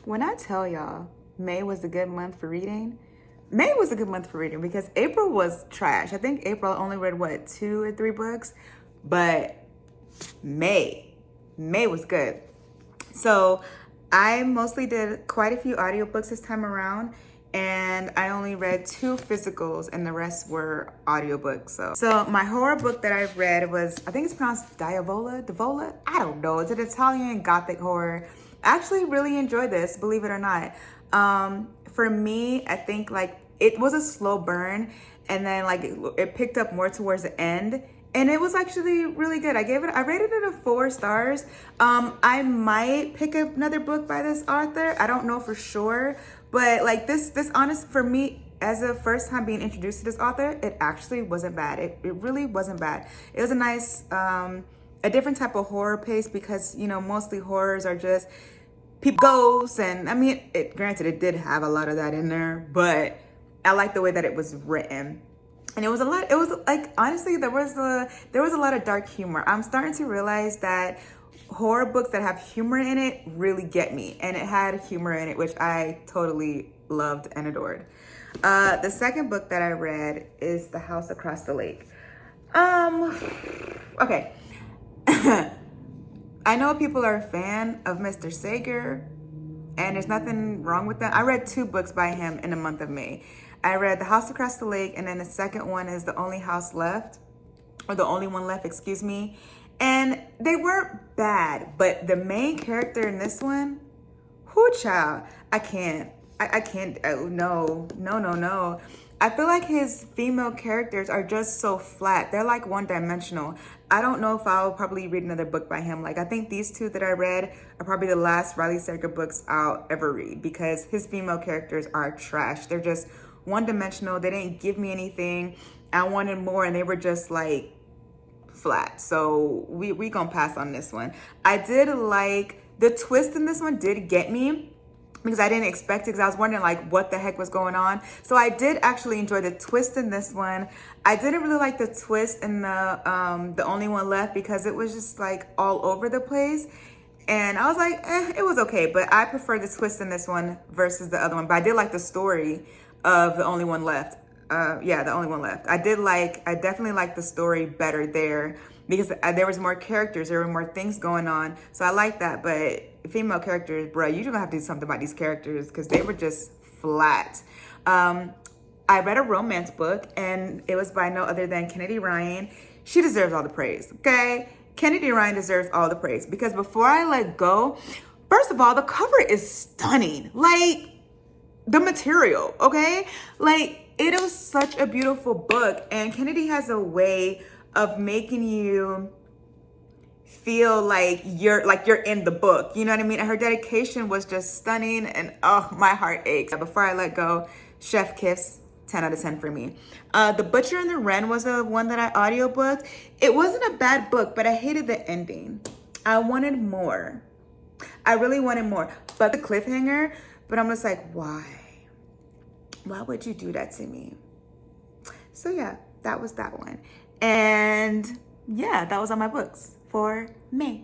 When I tell y'all May was a good month for reading, May was a good month for reading because April was trash. I think April only read what, 2 or 3 books, but May was good. So I mostly did quite a few audiobooks this time around, and I only read 2 physicals and the rest were audiobooks. So my horror book that I've read was, I think it's pronounced Diavola? I don't know. It's an Italian gothic horror. I actually really enjoyed this, believe it or not. For me, I think like it was a slow burn, and then like it picked up more towards the end. And it was actually really good. I rated it a 4 stars. I might pick up another book by this author. I don't know for sure, but like this honest for me as a first time being introduced to this author, it actually wasn't bad. It really wasn't bad. It was a nice, a different type of horror pace because, you know, mostly horrors are just people, ghosts, and I mean, granted, it did have a lot of that in there, but I like the way that it was written. And it was like, honestly, there was a lot of dark humor. I'm starting to realize that horror books that have humor in it really get me. And it had humor in it, which I totally loved and adored. The second book that I read is The House Across the Lake. Okay. I know people are a fan of Mr. Sager, and there's nothing wrong with that. I read 2 books by him in the month of May. I read The House Across the Lake, and then the second one is The Only House Left, or The Only One Left, excuse me. And they weren't bad, but the main character in this one, whoo child, I can't, oh, no. I feel like his female characters are just so flat. They're like one-dimensional. I don't know if I'll probably read another book by him. Like, I think these 2 that I read are probably the last Riley Sager books I'll ever read because his female characters are trash. They're just one-dimensional. They didn't give me anything. I wanted more, and they were just like flat. So we gonna pass on this one. I did like the twist in this one. Did get me because I didn't expect it, because I was wondering like what the heck was going on. So I did actually enjoy the twist in this one. I didn't really like the twist in the Only One Left because it was just like all over the place. And I was like, it was okay, but I prefer the twist in this one versus the other one. But I did like the story of The Only One Left. The Only One Left. I definitely liked the story better there because there was more characters, there were more things going on. So I like that, but female characters, bro, you're gonna have to do something about these characters because they were just flat. I read a romance book, and it was by no other than Kennedy Ryan. She deserves all the praise, okay? Kennedy Ryan deserves all the praise because Before I Let Go, first of all, the cover is stunning. Like, the material, okay? Like, it was such a beautiful book, and Kennedy has a way of making you feel like you're in the book, you know what I mean? And her dedication was just stunning, and oh, my heart aches. Before I Let Go, chef kiss, 10 out of 10 for me. The Butcher and the Wren was the one that I audiobooked. It wasn't a bad book, but I hated the ending. I wanted more. I really wanted more, but the cliffhanger, but I'm just like, why? Why would you do that to me? So yeah, that was that one. And yeah, that was all my books for May.